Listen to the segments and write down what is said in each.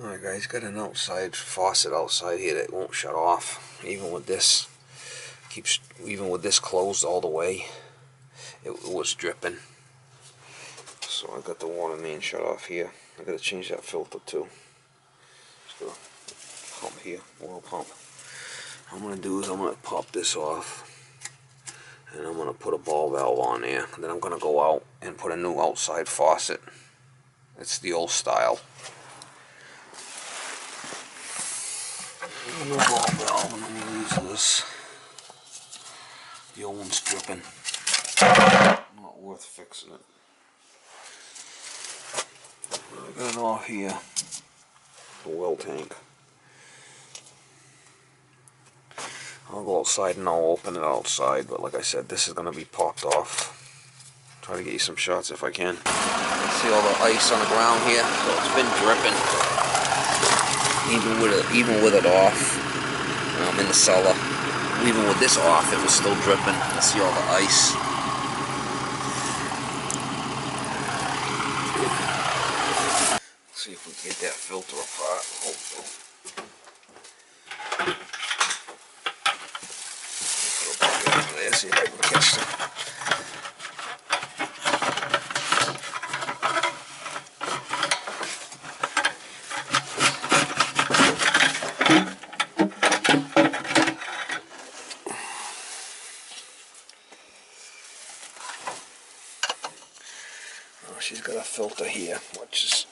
Alright guys, got an outside faucet outside here that won't shut off. Even with this closed all the way, it was dripping. So I got the water main shut off here. I gotta change that filter too. Just got a pump here, oil pump. What I'm gonna do is I'm gonna pop this off, and I'm gonna put a ball valve on there. And then I'm gonna go out and put a new outside faucet. It's the old style. No ball valve, and I'm gonna use this. The old one's dripping. Not worth fixing it. I got it off here. The well tank. I'll go outside and I'll open it outside, but like I said, this is gonna be popped off. Try to get you some shots if I can. See all the ice on the ground here? So it's been dripping. Even with it off. I'm in the cellar. Even with this off, it was still dripping. I see all the ice. Let's see if we can get that filter apart. Put a bucket over there, see if I can catch it. She's got a filter here, which is,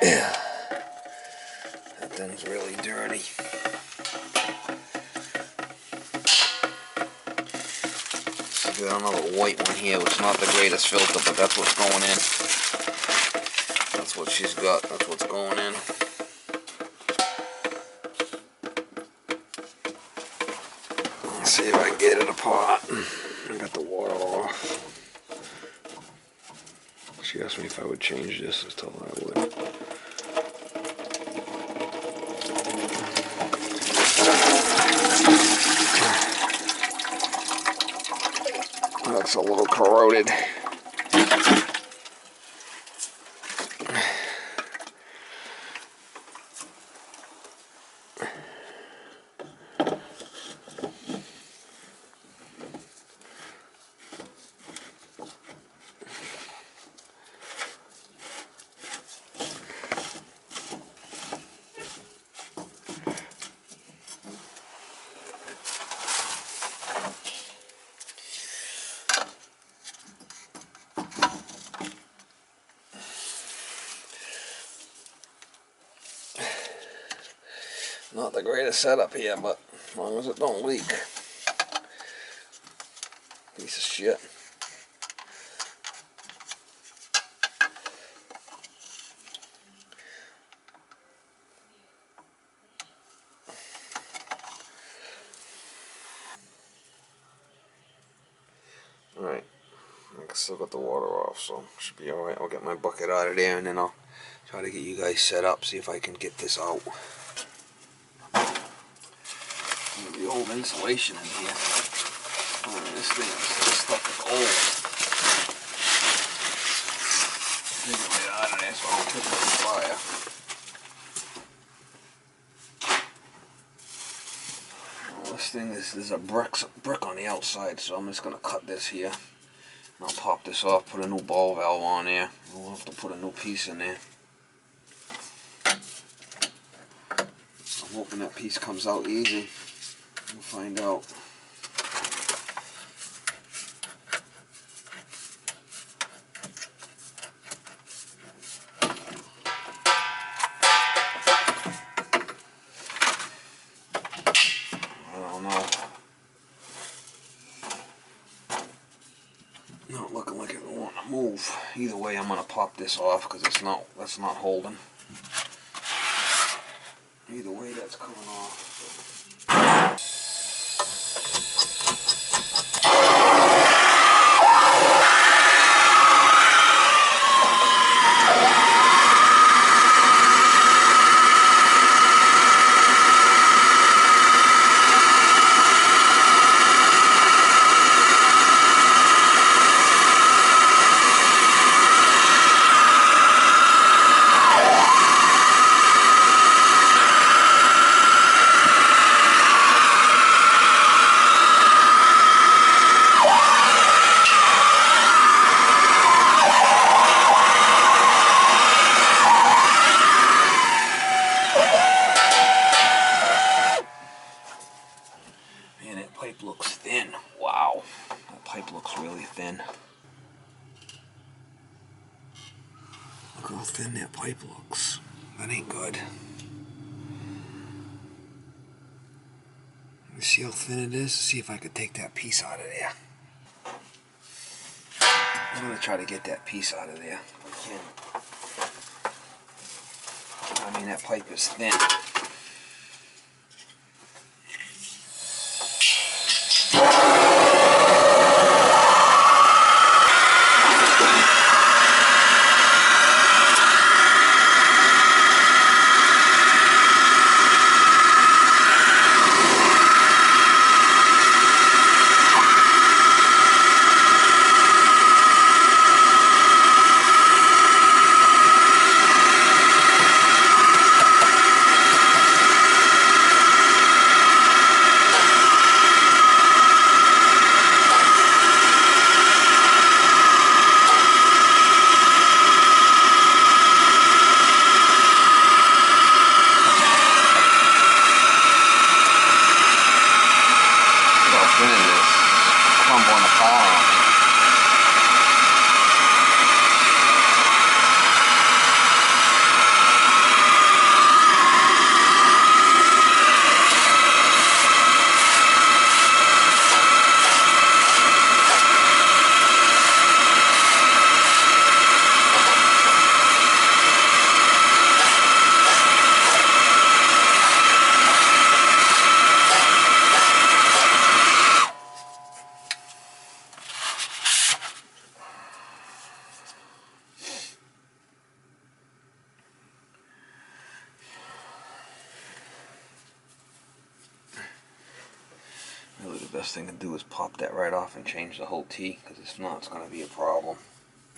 yeah, that thing's really dirty. She's got another white one here, which is not the greatest filter, but that's what's going in. That's what she's got, that's what's going in. Let's see if I can get it apart. I got the water off. She asked me if I would change this. I told her I would. That's a little corroded. Not the greatest setup here, but as long as it don't leak. Piece of shit. Alright, I still got the water off, so should be alright. I'll get my bucket out of there and then I'll try to get you guys set up, see if I can get this out. The old insulation in here. This thing is stuck with old. Take it right out of there so I don't put it on fire. Well, this thing is, there's a brick on the outside, so I'm just going to cut this here. And I'll pop this off, put a new ball valve on there. We'll have to put a new piece in there. I'm hoping that piece comes out easy. We'll find out. I don't know. Not looking like it won't move. Either way, I'm gonna pop this off because that's not holding. Either way, that's coming off. thin that pipe looks. That ain't good. Let me see how thin it is. See if I could take that piece out of there. I'm gonna try to get that piece out of there if I can. I mean, that pipe is thin. Really, the best thing to do is pop that right off and change the whole T, because if not, it's going to be a problem.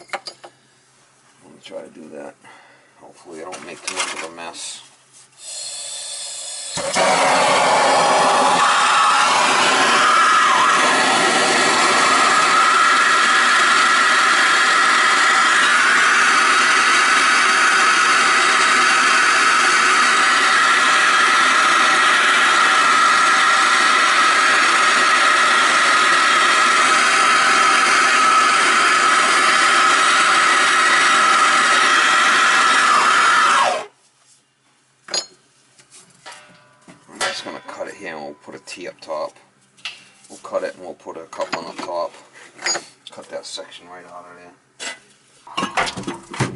I'm going to try to do that. Hopefully I don't make too much of a mess. Put a T up top. We'll cut it and we'll put a coupling up top. Cut that section right out of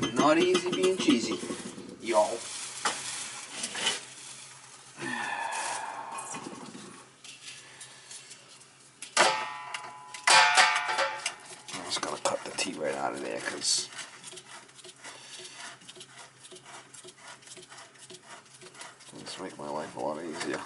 there. Not easy being cheesy, y'all. I'm just gonna cut the T right out of there because this make my life a lot easier.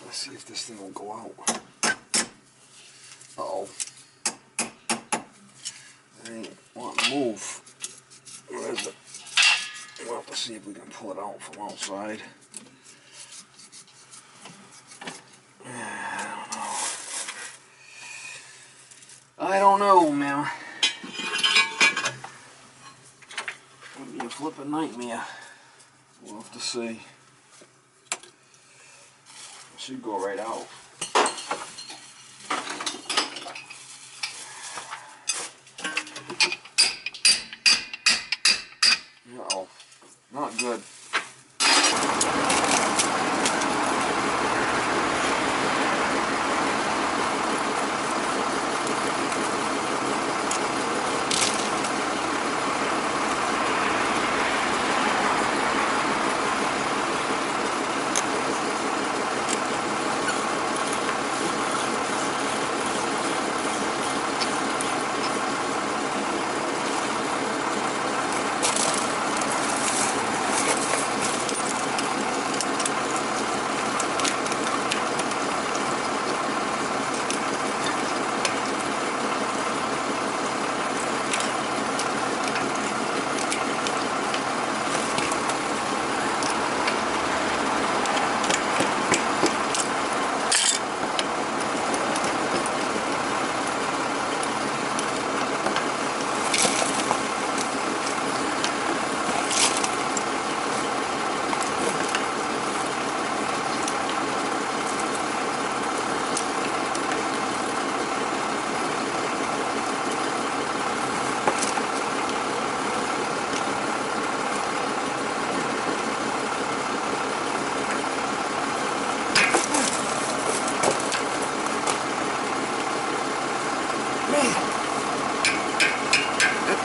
Let's see if this thing will go out. Uh-oh. It ain't wanting to move. Where is it? We'll have to see if we can pull it out from outside. I don't know, man. It would be a flippin' nightmare. We'll have to see. Should go right out. Uh-oh. Not good.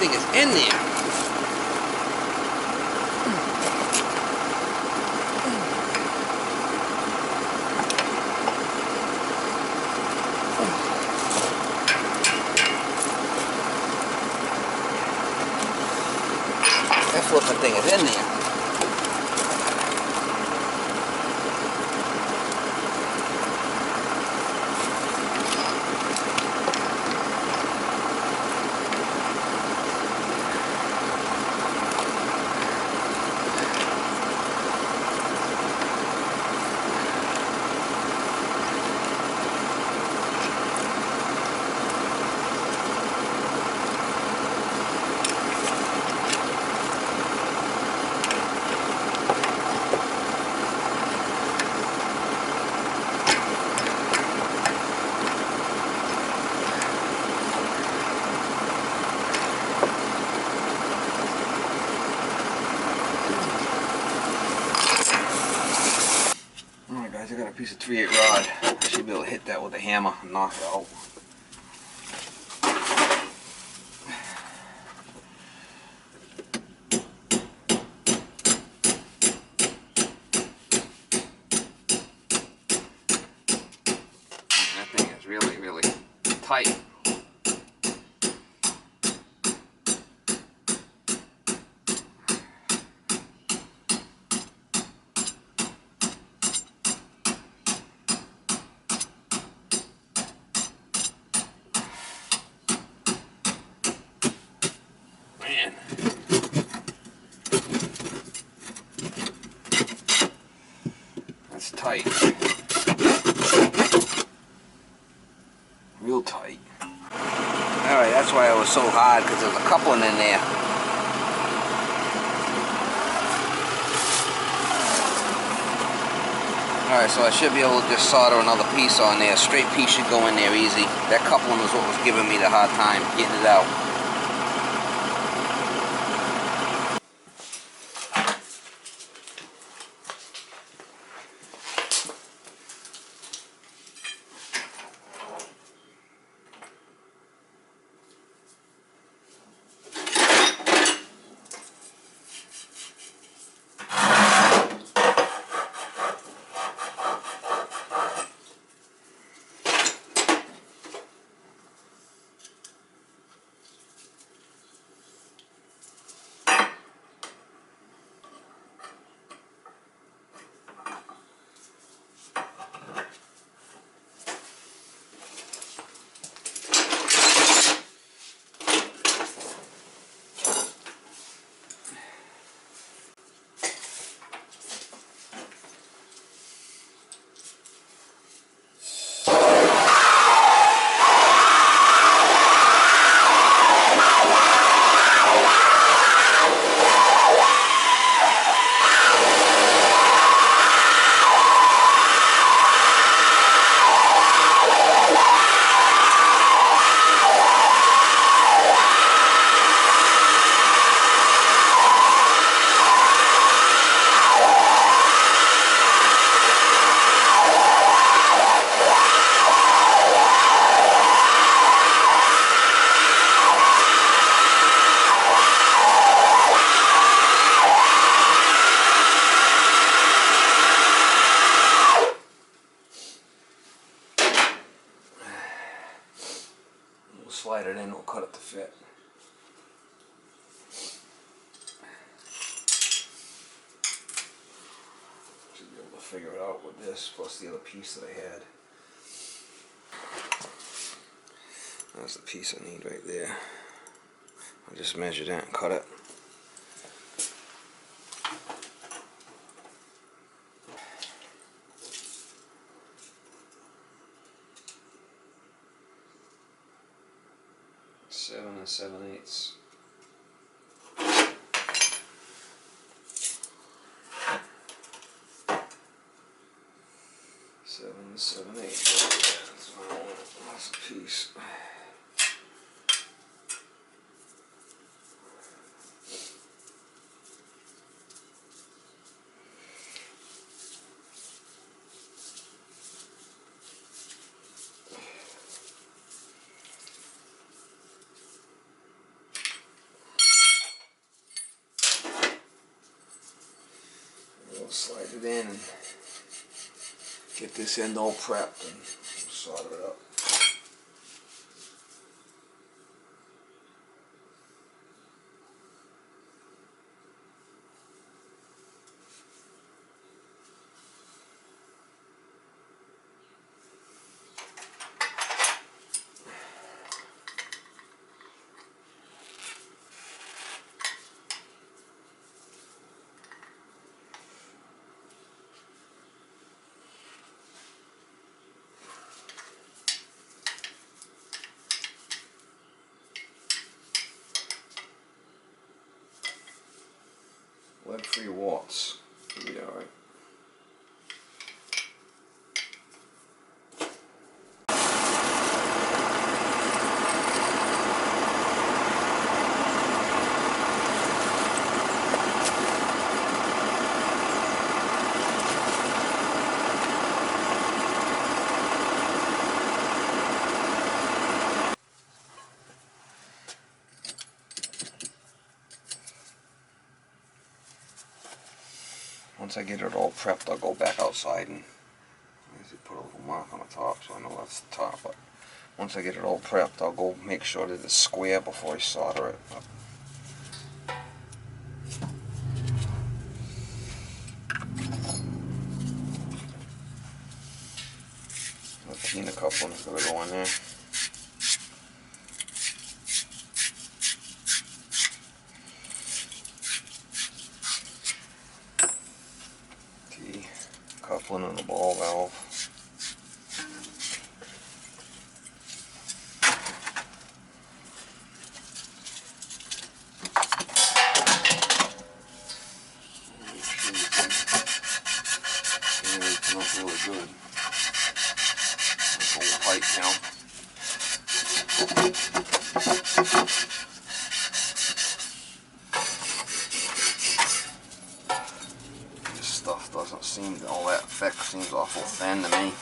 thing is in there. That flipping thing is in there. I got a piece of 3/8 rod. I should be able to hit that with a hammer and knock it out. That thing is really, really tight. That's tight. Real tight. Alright, that's why it was so hard, because there's a coupling in there. Alright, so I should be able to just solder another piece on there. A straight piece should go in there easy. That coupling is what was giving me the hard time getting it out. Slide it in, we'll cut it to fit. Should be able to figure it out with this, plus the other piece that I had. That's the piece I need right there. I just measured that and cut it. Seven and 7/8. 7 and 7/8. That's a piece. slide it in and get this end all prepped and solder it up. Lead-free waltz. Should be alright. Once I get it all prepped, I'll go back outside and put a little mark on the top so I know that's the top. But once I get it all prepped, I'll go make sure that it's square before I solder it. The Tina coupling's gonna go in there. Coupling and the ball valve. Come up really good. This whole pipe now. This stuff doesn't seem all that thick. Seems awful thin to me.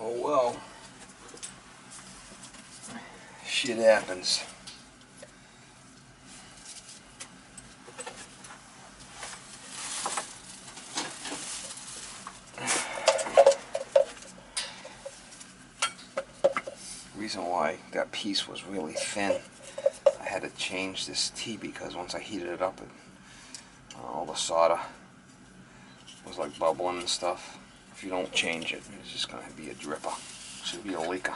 Oh well. Shit happens. Reason why that piece was really thin, I had to change this T because once I heated it up, all the solder was like bubbling and stuff. If you don't change it, it's just going to be a dripper. It should be a leaker.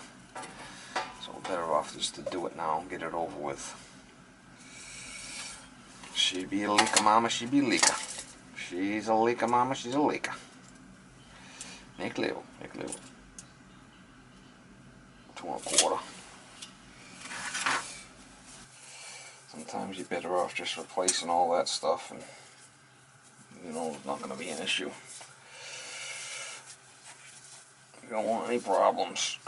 So better off just to do it now and get it over with. She'd be a leaker mama, she'd be a leaker. She's a leaker mama, she's a leaker. Make little, make little. 2 1/4. Sometimes you're better off just replacing all that stuff, and you know it's not going to be an issue. You don't want any problems.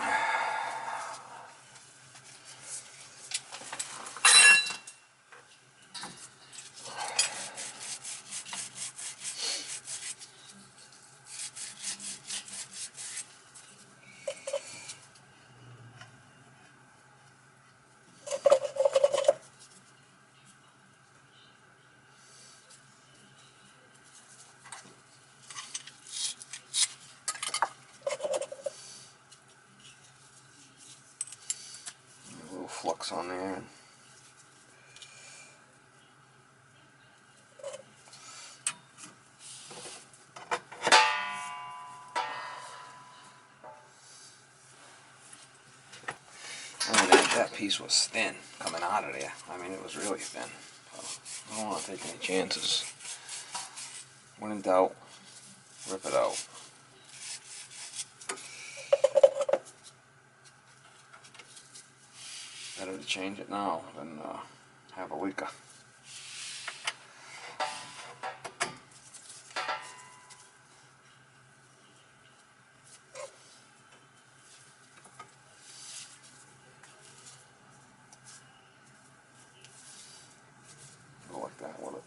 Flux on there. I mean, that piece was thin coming out of there. I mean, it was really thin. So I don't want to take any chances. When in doubt, rip it out. Better to change it now than have a leaker. Go like that with it.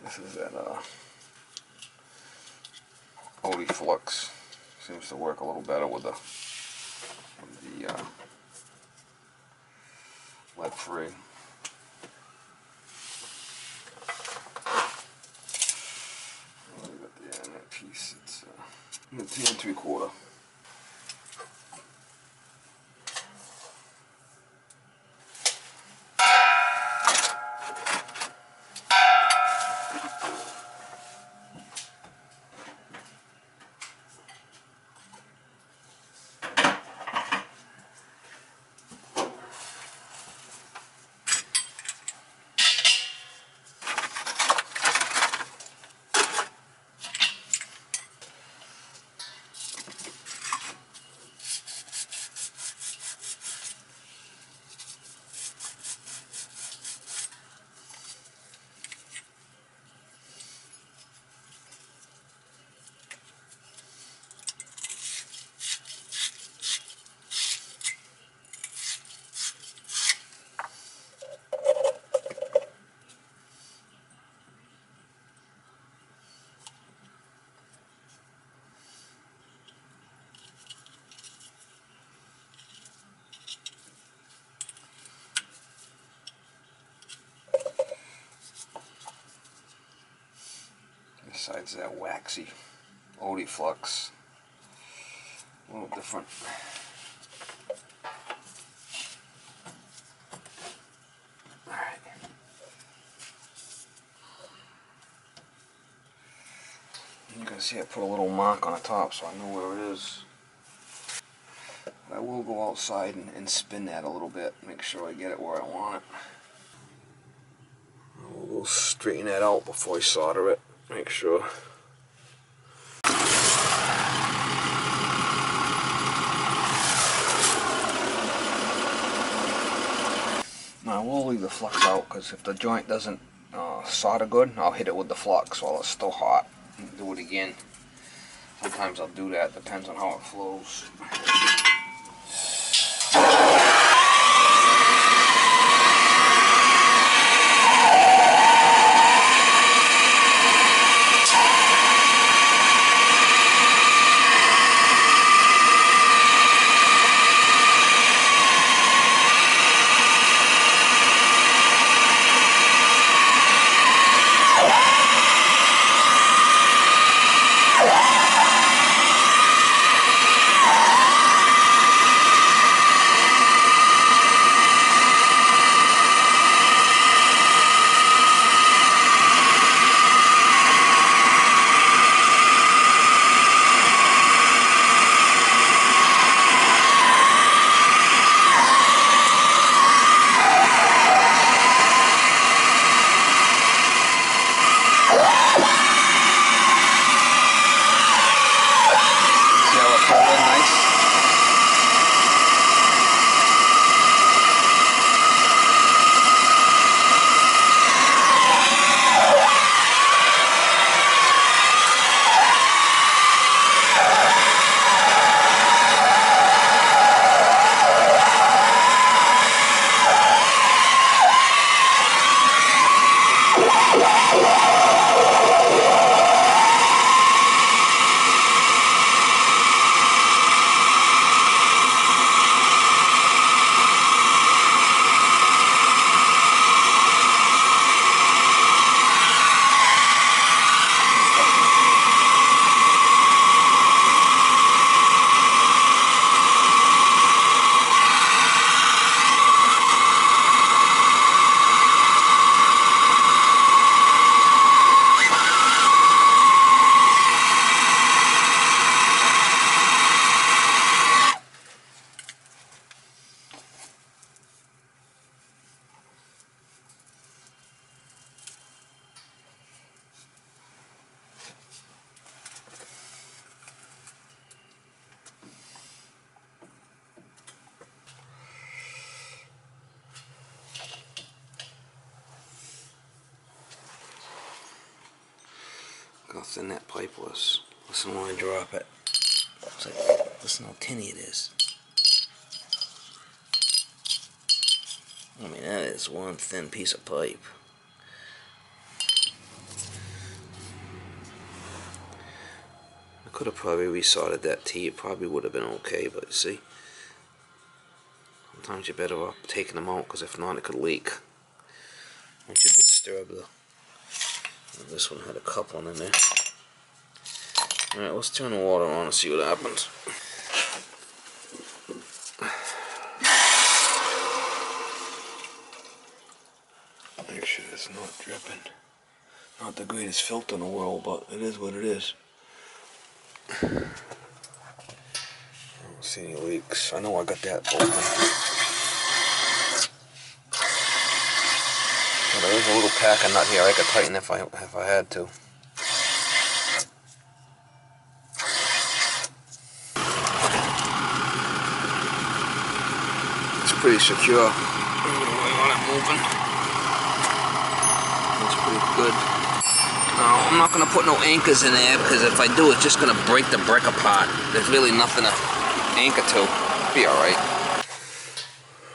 This is that Odie Flux. Seems to work a little better with the lead free. Yeah, that piece, it's 10 3/4. Besides that waxy Odie flux, a little different. Alright. You can see I put a little mark on the top so I know where it is. I will go outside and spin that a little bit, make sure I get it where I want it. We'll straighten that out before I solder it, make sure. Now I will leave the flux out because if the joint doesn't solder good, I'll hit it with the flux while it's still hot and do it again. Sometimes I'll do that, depends on how it flows. Look how thin that pipe was. Listen when I drop it. It's like, listen how tinny it is. I mean, that is one thin piece of pipe. I could have probably resoldered that T. It probably would have been okay, but you see, Sometimes you're better off taking them out, because if not it could leak. Once you disturb the... And this one had a coupling in there. Alright, let's turn the water on and see what happens. Make sure it's not dripping. Not the greatest filter in the world, but it is what it is. I don't see any leaks. I know I got that open. Well, there is a little pack of nut here. I could tighten if I had to. It's pretty secure. I don't really want it moving. It's pretty good. Now, I'm not going to put no anchors in there, because if I do, it's just going to break the brick apart. There's really nothing to anchor to. It'll be alright.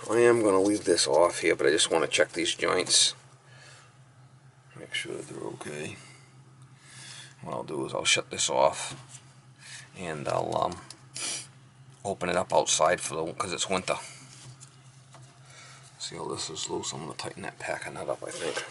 I am going to leave this off here, but I just want to check these joints. Make sure that they're okay. What I'll do is I'll shut this off, and I'll open it up outside because it's winter. See how this is loose? I'm going to tighten that pack of nut up, I think.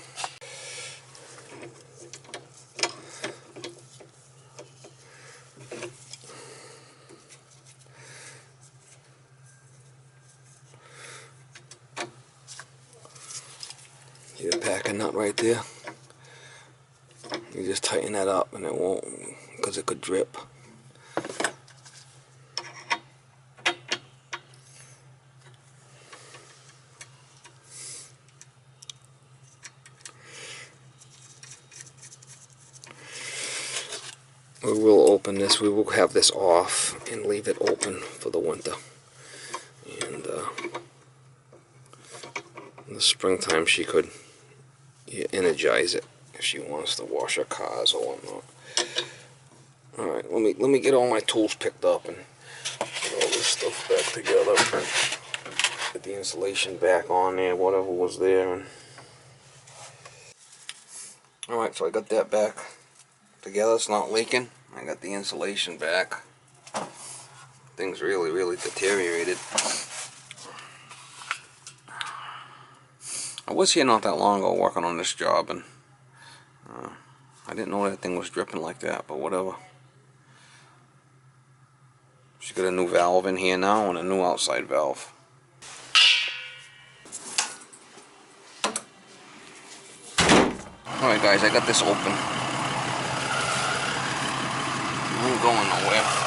See the pack of nut right there? You just tighten that up and it won't, because it could drip. We will open this, we will have this off and leave it open for the winter. And in the springtime she could energize it if she wants to wash her cars or whatnot. Alright, let me get all my tools picked up and get all this stuff back together. Get the insulation back on there, whatever was there. And alright, so I got that back together, it's not leaking. I got the insulation back. Things really deteriorated. I was here not that long ago working on this job, and I didn't know that thing was dripping like that, but whatever. She got a new valve in here now and a new outside valve. Alright guys, I got this open. I'm going nowhere.